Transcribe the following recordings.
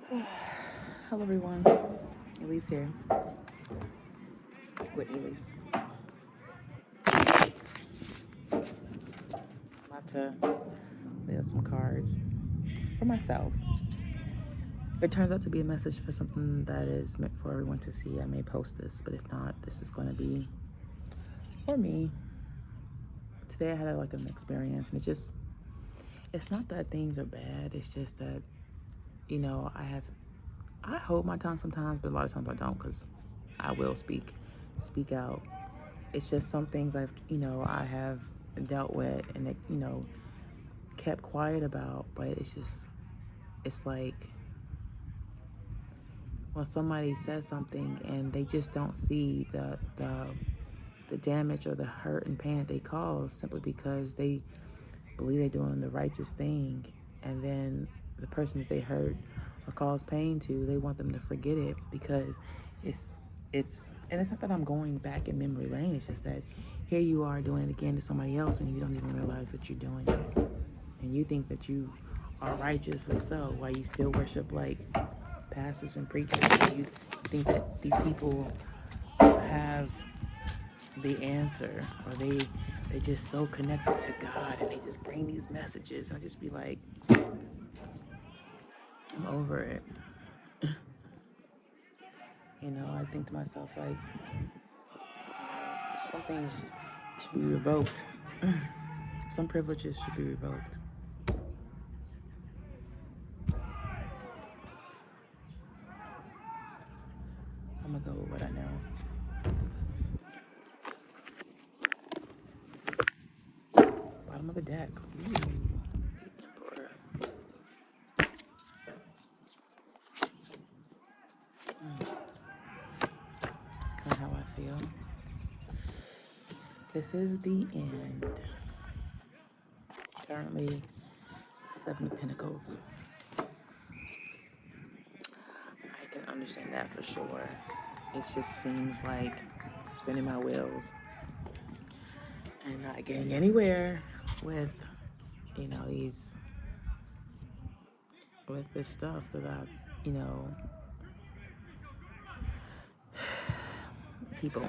Hello everyone, Elise here with Elise. I'm about to lay out some cards for myself. If it turns out to be a message for something that is meant for everyone to see, I may post this, but if not, this is going to be for me. Today I had an experience, and it's not that things are bad, it's just that, I hold my tongue sometimes, but a lot of times I don't, because I will speak out. It's just some things I have dealt with and kept quiet about, but it's like when somebody says something and they just don't see the damage or the hurt and pain that they cause simply because they believe they're doing the righteous thing, and then the person that they hurt or cause pain to, they want them to forget it because it's not that I'm going back in memory lane. It's just that here you are doing it again to somebody else, and you don't even realize that you're doing it, and you think that you are righteously so while you still worship like pastors and preachers. And you think that these people have the answer, or they just so connected to God, and they just bring these messages. I just be like, I'm over it. I think to myself, like, some things should be revoked. Some privileges should be revoked. I'm gonna go with what I know. Bottom of the deck. Ooh, the Emperor. That's kind of how I feel. This is the end. Currently, Seven of Pentacles. I can understand that for sure. It just seems like spinning my wheels and not getting anywhere with, these, with this stuff that people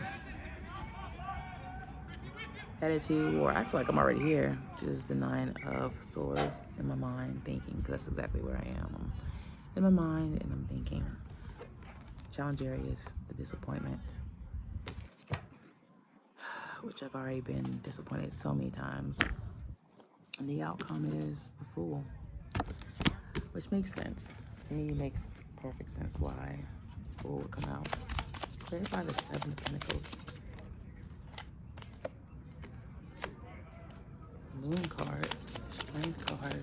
headed to, or I feel like I'm already here, which is the Nine of Swords in my mind, thinking, because that's exactly where I am. I'm in my mind and I'm thinking. Challenge area is the disappointment, which I've already been disappointed so many times. And the outcome is the Fool, which makes sense. To me, it makes perfect sense why the Fool would come out. Clarify the Seven of Pentacles. Moon card, Strength card.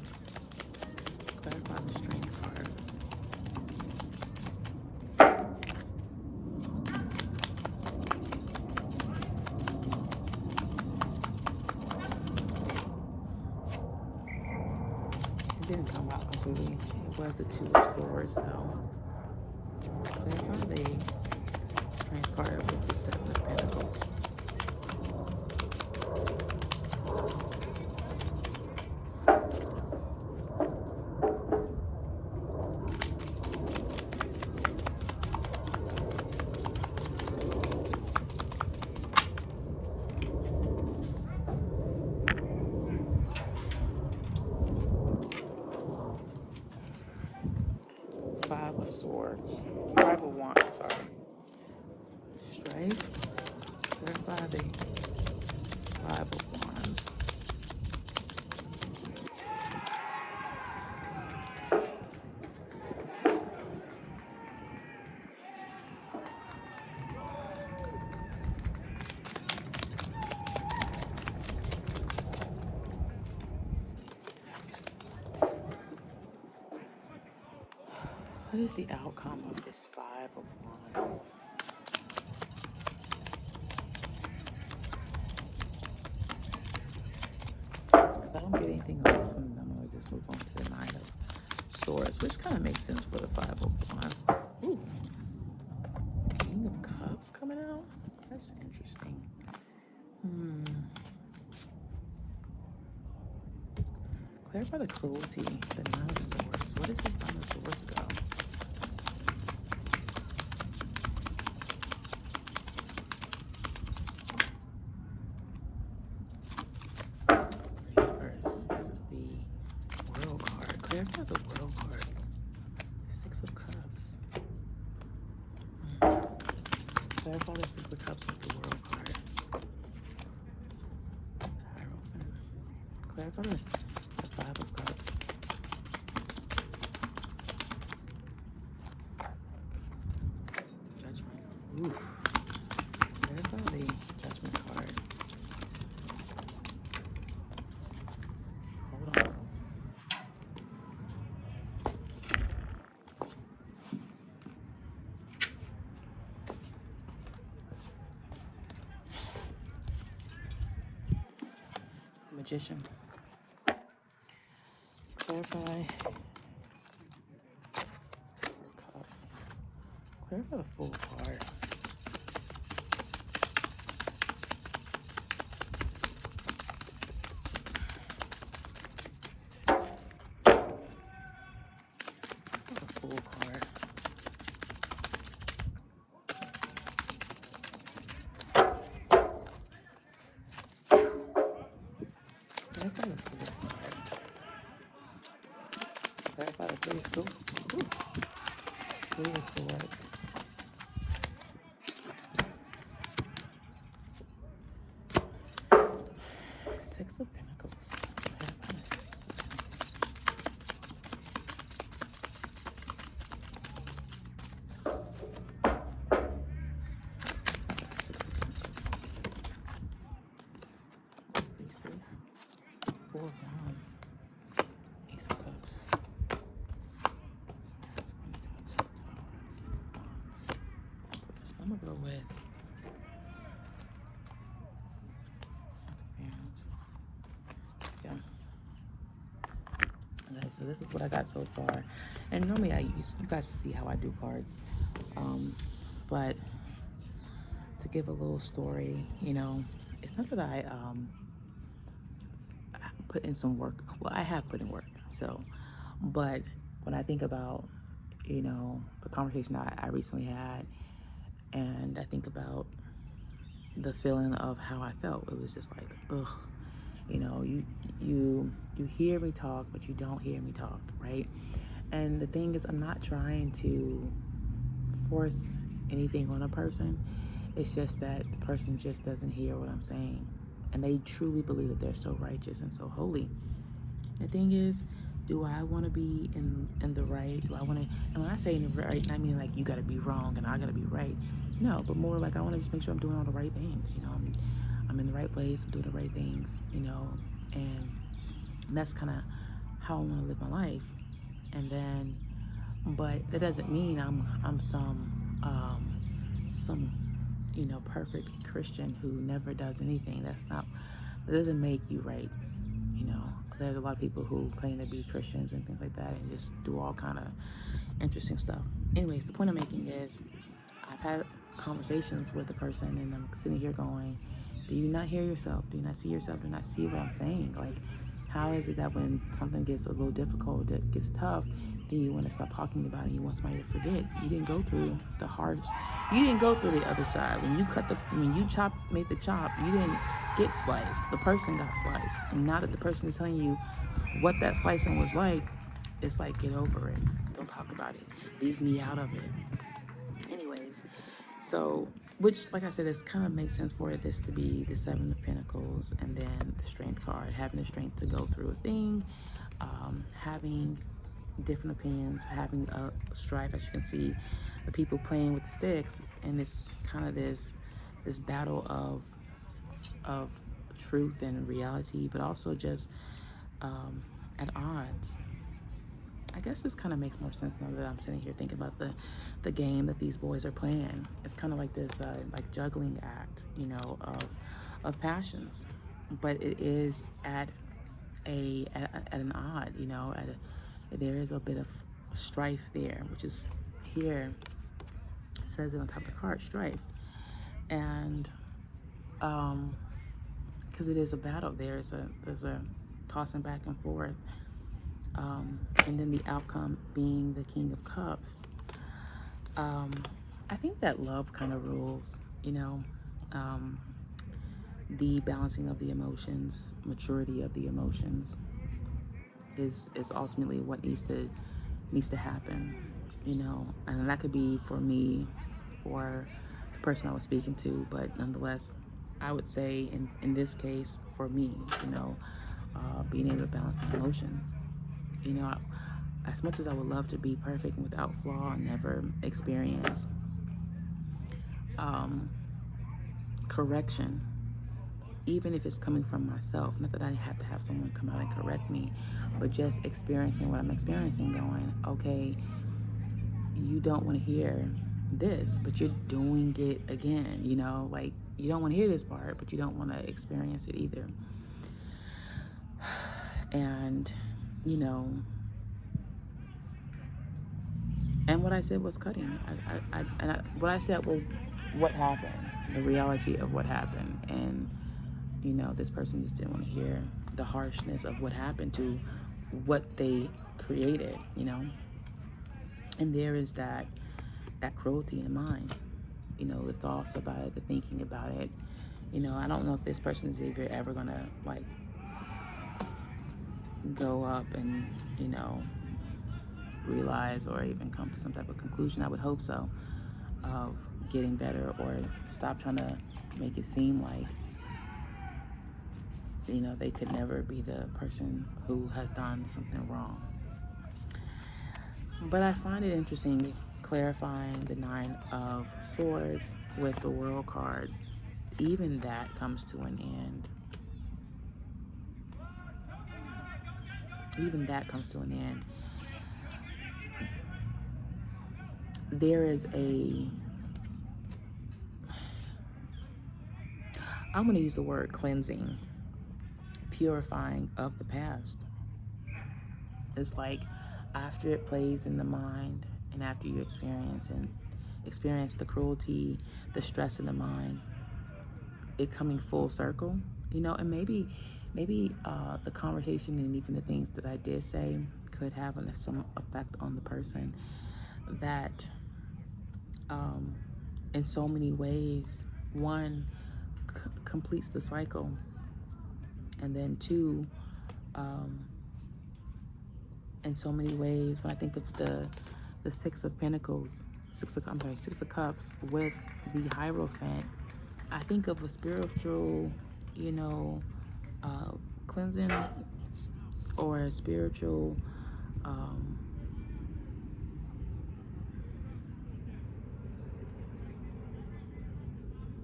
Clarify the Strength card. It didn't come out completely. It was the Two of Swords, though. Clarify the Strength card with the Seven of Pentacles. Five of Swords. Five of Wands, sorry. Strength. Clarify the Five of Wands. What is the outcome of this Five of Wands? If I don't get anything on this one, I'm going to just move on to the Nine of Swords, which kind of makes sense for the Five of Wands. Ooh. King of Cups coming out? That's interesting. Clarify the cruelty, the Nine of Swords. What is this Nine of Swords about? Clarify the Six of Cups with the World card. Hierophant. Clarify the Five of Cups. Judgment. Oof. Clarify the Judgment card. Hold on. Magician. Clarify Cups. Clarify the Fool card. The Fool card. Clarify the Fool card. Clarify the Three of Swords. Ooh. Three of Swords. Six of Pentacles. Clarify the Six of Pentacles. Pieces. Four of Wands. Ace of Cups. I'm gonna go with interference. Yeah. Okay, so this is what I got so far. And normally you guys see how I do cards. But to give a little story, you know, it's not that I put in some work. Well, I have put in work. So, but when I think about, you know, the conversation I recently had, and I think about the feeling of how I felt, it was just like, ugh, you know, you hear me talk, but you don't hear me talk, right? And the thing is, I'm not trying to force anything on a person. It's just that the person just doesn't hear what I'm saying, and they truly believe that they're so righteous and so holy. The thing is, do I want to be in the right? Do I want to? And when I say in the right, I mean like you got to be wrong and I got to be right. No, but more like I want to just make sure I'm doing all the right things. You know, I'm in the right place. I'm doing the right things. You know, and that's kind of how I want to live my life. And then, but that doesn't mean I'm some you know, perfect Christian who never does anything. That doesn't make you right. You know, there's a lot of people who claim to be Christians and things like that and just do all kind of interesting stuff. Anyways, the point I'm making is I've had conversations with the person and I'm sitting here going, do you not hear yourself? Do you not see yourself? Do you not see what I'm saying? Like, how is it that when something gets a little difficult, it gets tough, then you want to stop talking about it, you want somebody to forget? You didn't go through the harsh, you didn't go through the other side. When you made the chop, you didn't get sliced. The person got sliced. And now that the person is telling you what that slicing was like, it's like, get over it. Don't talk about it. Leave me out of it. Anyways, so, which, like I said, this kind of makes sense for this to be the Seven of Pentacles and then the Strength card, having the strength to go through a thing, having different opinions, having a strife, as you can see, the people playing with the sticks, and it's kind of this battle of truth and reality, but also just at odds. I guess this kind of makes more sense now that I'm sitting here thinking about the game that these boys are playing. It's kind of like this like juggling act, you know, of passions, but it is at an odd, you know, there is a bit of strife there, which is here. It says it on top of the card, strife, and because it is a battle. There's a tossing back and forth. And then the outcome being the King of Cups. I think that love kind of rules, you know, the balancing of the emotions, maturity of the emotions is ultimately what needs to happen, you know, and that could be for me, for the person I was speaking to, but nonetheless, I would say in this case, for me, being able to balance my emotions, as much as I would love to be perfect and without flaw and never experience correction, even if it's coming from myself, not that I have to have someone come out and correct me, but just experiencing what I'm experiencing, going, okay, you don't want to hear this, but you're doing it again, like you don't want to hear this part, but you don't want to experience it either. And, and what I said was cutting. What I said was what happened, the reality of what happened. And, this person just didn't want to hear the harshness of what happened to what they created, And there is that cruelty in the mind, the thoughts about it, the thinking about it. I don't know if this person is ever going to, like, go up and, realize or even come to some type of conclusion. I would hope so, of getting better, or stop trying to make it seem like, they could never be the person who has done something wrong. But I find it interesting clarifying the Nine of Swords with the World card. Even that comes to an end. Even that comes to an end. There is I'm going to use the word cleansing, purifying of the past. It's like after it plays in the mind, and after you experience the cruelty, the stress in the mind, it coming full circle, and maybe the conversation and even the things that I did say could have some effect on the person, that in so many ways, one, completes the cycle, and then two, in so many ways, when I think of the Six of Pentacles, Six of Cups with the Hierophant, I think of a spiritual, cleansing, or a spiritual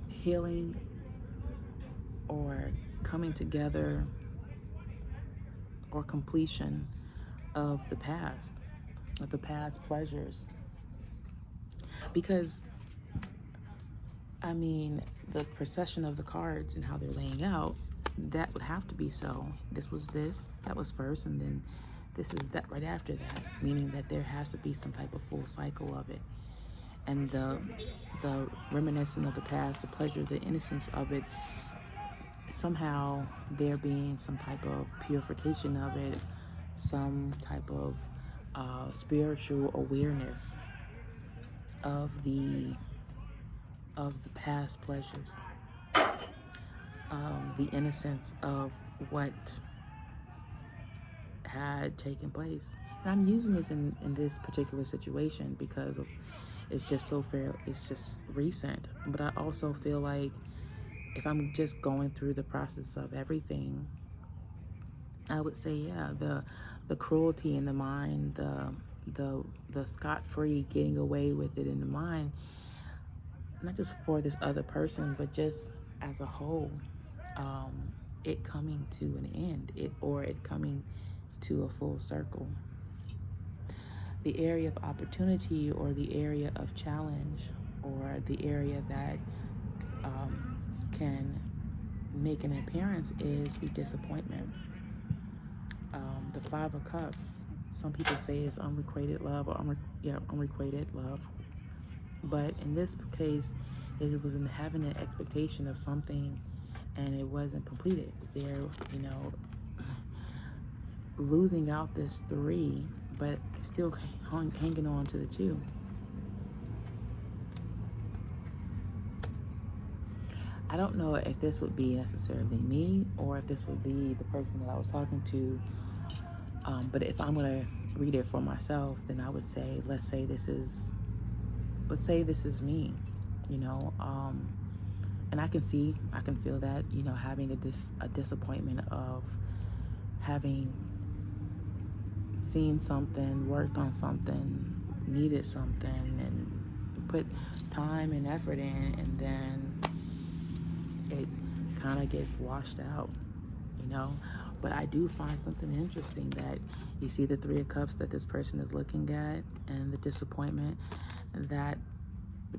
healing, or coming together, or completion of the past pleasures. Because, the procession of the cards and how they're laying out, that would have to be so. This was this, that was first, and then this is that right after that, meaning that there has to be some type of full cycle of it. And the reminiscence of the past, the pleasure, the innocence of it, somehow there being some type of purification of it, some type of spiritual awareness of the past pleasures, the innocence of what had taken place. And I'm using this in this particular situation because of it's just recent. But I also feel like if I'm just going through the process of everything, I would say, yeah, the cruelty in the mind, the scot-free getting away with it in the mind, not just for this other person, but just as a whole, it coming to an end, it coming to a full circle. The area of opportunity, or the area of challenge, or the area that can make an appearance is the disappointment. The Five of Cups, some people say is unrequited love, or unrequited love. But in this case, it was in having an expectation of something, and it wasn't completed. They're, losing out this 3, but still hanging on to the 2. I don't know if this would be necessarily me, or if this would be the person that I was talking to. But if I'm going to read it for myself, then I would say, let's say this is me. you know. And I can feel that, you know, having a disappointment of having seen something, worked on something, needed something, and put time and effort in, and then it kind of gets washed out, you know. But I do find something interesting that you see the Three of Cups that this person is looking at, and the disappointment that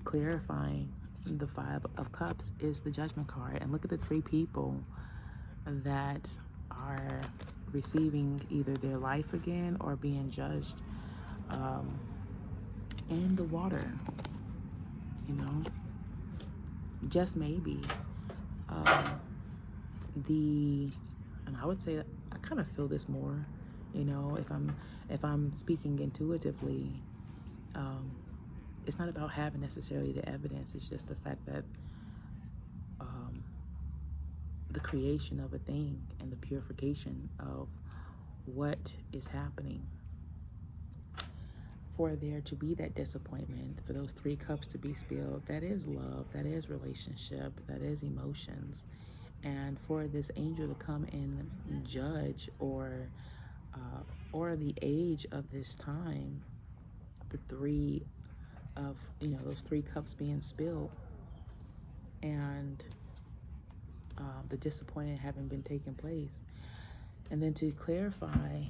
clarifying the Five of Cups is the Judgment card. And look at the three people that are receiving either their life again or being judged in the water, you know. Just maybe and I would say that I kind of feel this more, you know, if I'm speaking intuitively. It's not about having necessarily the evidence. It's just the fact that the creation of a thing and the purification of what is happening, for there to be that disappointment, for those three cups to be spilled, that is love, that is relationship, that is emotions. And for this angel to come and judge, or the age of this time, the three of, you know, those three cups being spilled, and the disappointment having been taken place, and then to clarify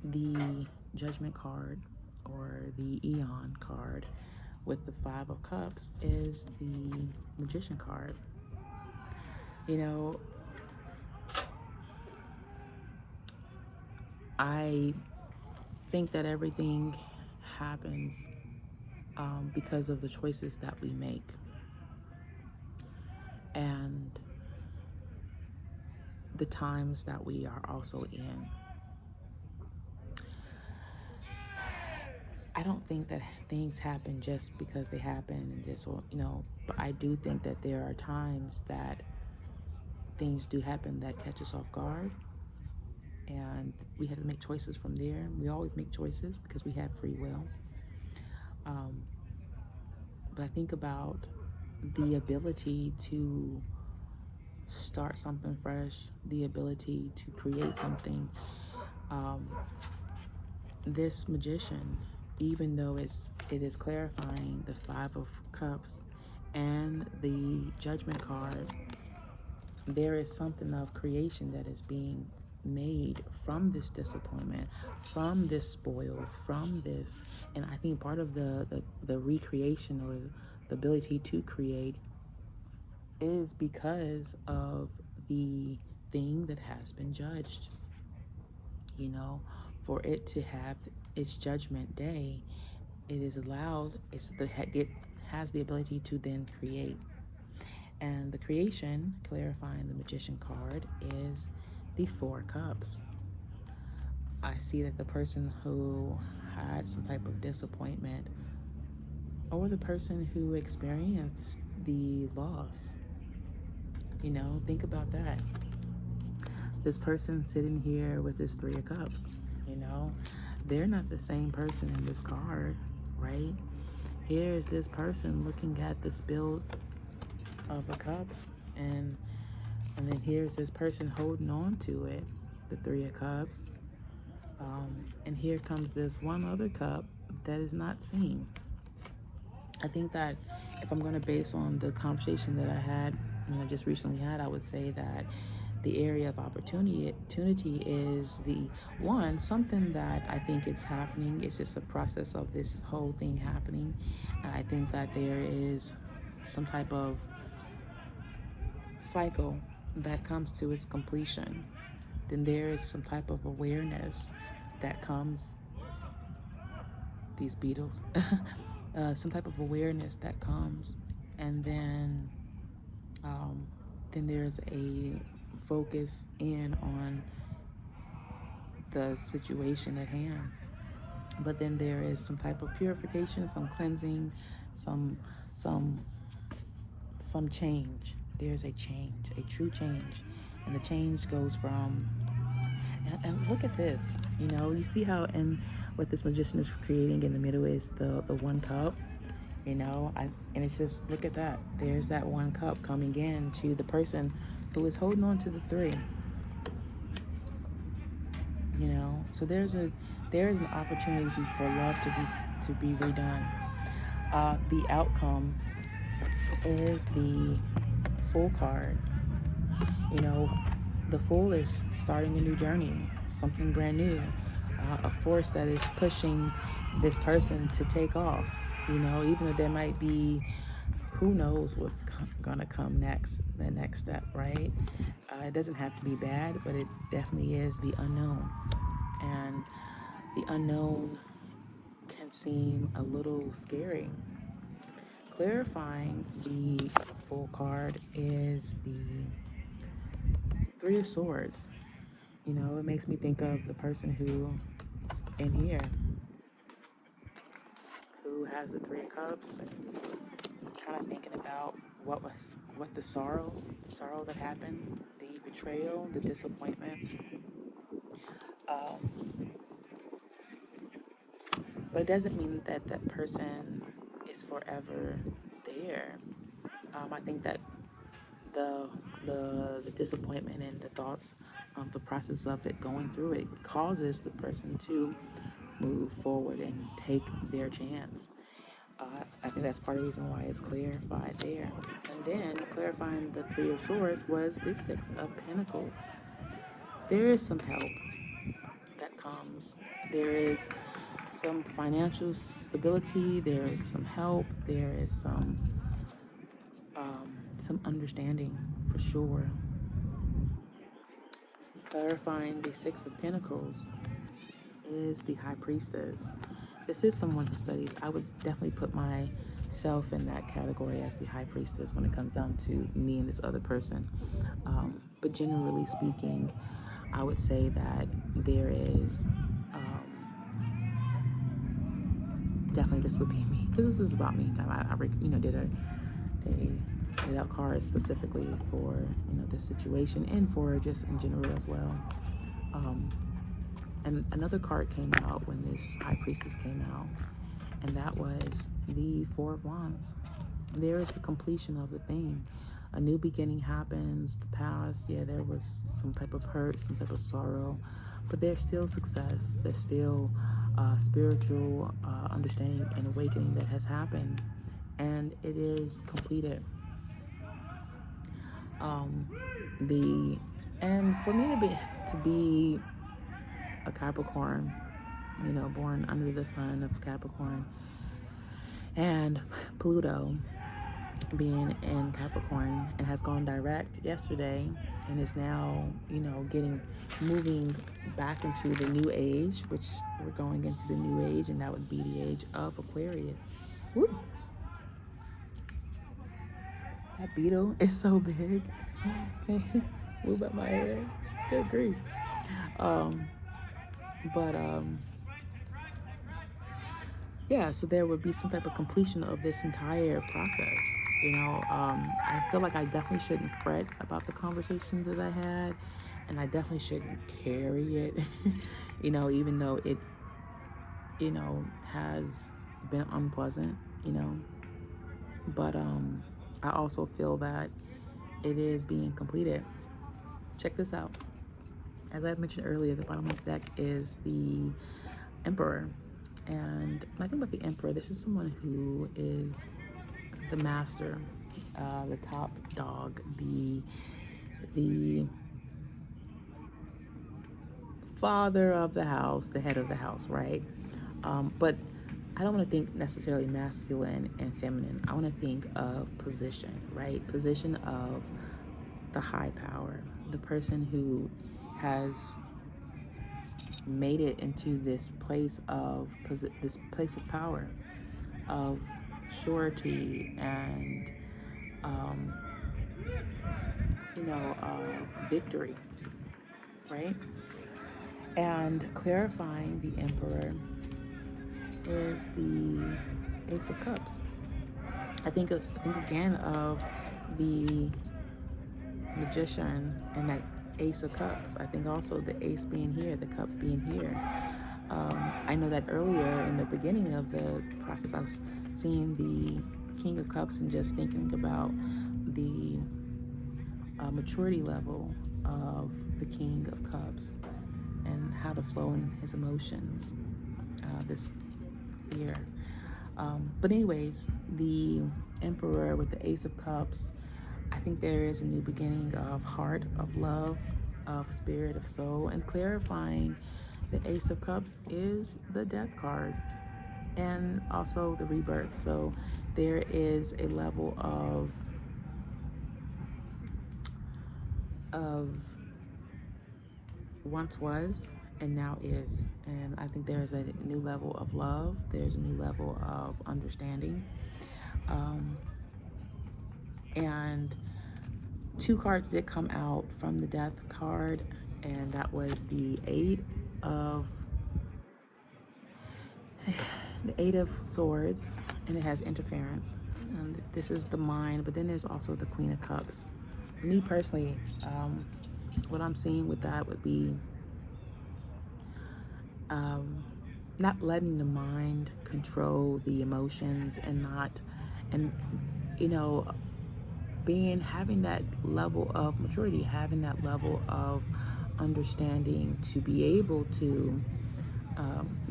the Judgment card or the Eon card with the Five of Cups is the Magician card. You know, I think that everything happens because of the choices that we make. And the times that we are also in. I don't think that things happen just because they happen and just, you know, but I do think that there are times that things do happen that catch us off guard, and we have to make choices from there. We always make choices because we have free will. But I think about the ability to start something fresh, the ability to create something. This Magician, even though it is clarifying the Five of Cups and the Judgment card, there is something of creation that is being made from this disappointment, from this spoil, from this. And I think part of the recreation, or the ability to create, is because of the thing that has been judged. You know, for it to have its judgment day, it is allowed, it has the ability to then create. And the creation, clarifying the Magician card, is the Four Cups. I see that the person who had some type of disappointment, or the person who experienced the loss, you know, think about that. This person sitting here with this Three of Cups, you know, they're not the same person in this card, right? Here is this person looking at the spilled of the cups, and then here's this person holding on to it, the Three of Cups, and here comes this one other cup that is not seen. I think that if I'm going to base on the conversation that I had, you know, just recently had, I would say that the area of opportunity is the one, something that I think it's happening. It's just a process of this whole thing happening. And I think that there is some type of cycle that comes to its completion. Then there is some type of awareness that comes, these beetles, some type of awareness that comes, and then there's a focus in on the situation at hand. But then there is some type of purification, some cleansing, some change. There's a change, a true change. And the change goes from, and look at this, you know, you see how, and what this Magician is creating in the middle is the one cup, And it's just, look at that. There's that one cup coming in to the person who is holding on to the three. So there's an opportunity for love to be redone. The outcome is the Fool card. The Fool is starting a new journey, something brand new, a force that is pushing this person to take off. Even though there might be, who knows what's gonna come next, the next step, right? It doesn't have to be bad, but it definitely is the unknown. And the unknown can seem a little scary. Clarifying the Fool card is the Three of Swords. It makes me think of the person who, in here, who has the Three of Cups, and kind of thinking about what the sorrow that happened, the betrayal, the disappointment. But it doesn't mean that that person is forever there. I think that the disappointment and the thoughts, the process of it, going through it, causes the person to move forward and take their chance. I think that's part of the reason why it's clarified there. And then clarifying the Three of Swords was the Six of Pentacles. There is some help that comes. There is some financial stability. There is some help. There is some understanding, for sure. Clarifying the Six of Pentacles is the High Priestess. This is someone who studies. I would definitely put myself in that category as the High Priestess when it comes down to me and this other person. But generally speaking, I would say that there is definitely, this would be me, because this is about me. I did out cards specifically for this situation, and for just in general as well. And another card came out when this High Priestess came out, and that was the Four of Wands. There is the completion of the thing. A new beginning happens. The past, yeah, there was some type of hurt, some type of sorrow, but there's still success. There's still spiritual understanding and awakening that has happened, and it is completed. And for me to be a Capricorn, born under the sun of Capricorn, and Pluto being in Capricorn, and has gone direct yesterday, and is now, moving back into the new age, which we're going into the new age, and that would be the age of Aquarius. Woo! That beetle is so big. Move up my hair. Good grief. Yeah, so there would be some type of completion of this entire process. I feel like I definitely shouldn't fret about the conversation that I had, and I definitely shouldn't carry it, even though it, has been unpleasant, but I also feel that it is being completed. Check this out. As I mentioned earlier, the bottom of the deck is the Emperor. And when I think about the Emperor, this is someone who is the master, the top dog, the father of the house, the head of the house, right? But I don't want to think necessarily masculine and feminine. I want to think of position, right? Position of the high power, the person who has made it into this place of power, of surety, and victory, right? And clarifying the Emperor is the Ace of Cups. I think again of the Magician and that Ace of Cups. I think also the Ace being here, the Cups being here. I know that earlier in the beginning of the process, I was seeing the King of Cups and just thinking about the maturity level of the King of Cups and how to flow in his emotions this year. But anyways, the Emperor with the Ace of Cups, I think there is a new beginning of heart, of love, of spirit, of soul, and clarifying the Ace of Cups is the Death card and also the rebirth. So there is a level of once was and now is, and I think there's a new level of love, there's a new level of understanding, and two cards did come out from the Death card, and that was the Eight of Swords, and it has interference, and this is the mind. But then there's also the Queen of Cups. Me personally, what I'm seeing with that would be not letting the mind control the emotions, and you know, having that level of maturity, having that level of understanding to be able to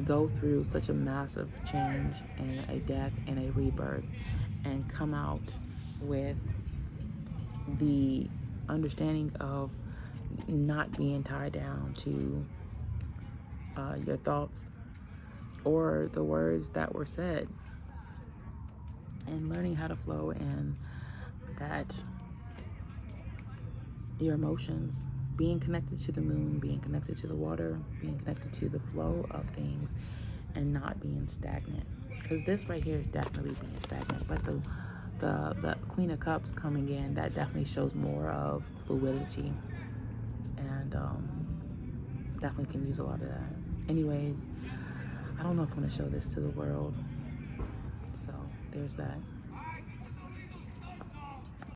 go through such a massive change and a death and a rebirth and come out with the understanding of not being tied down to your thoughts or the words that were said, and learning how to flow in that, your emotions, being connected to the moon, being connected to the water, being connected to the flow of things, and not being stagnant. Because this right here is definitely being stagnant, but the Queen of Cups coming in, that definitely shows more of fluidity, and definitely can use a lot of that. Anyways, I don't know if I'm going to show this to the world, so there's that.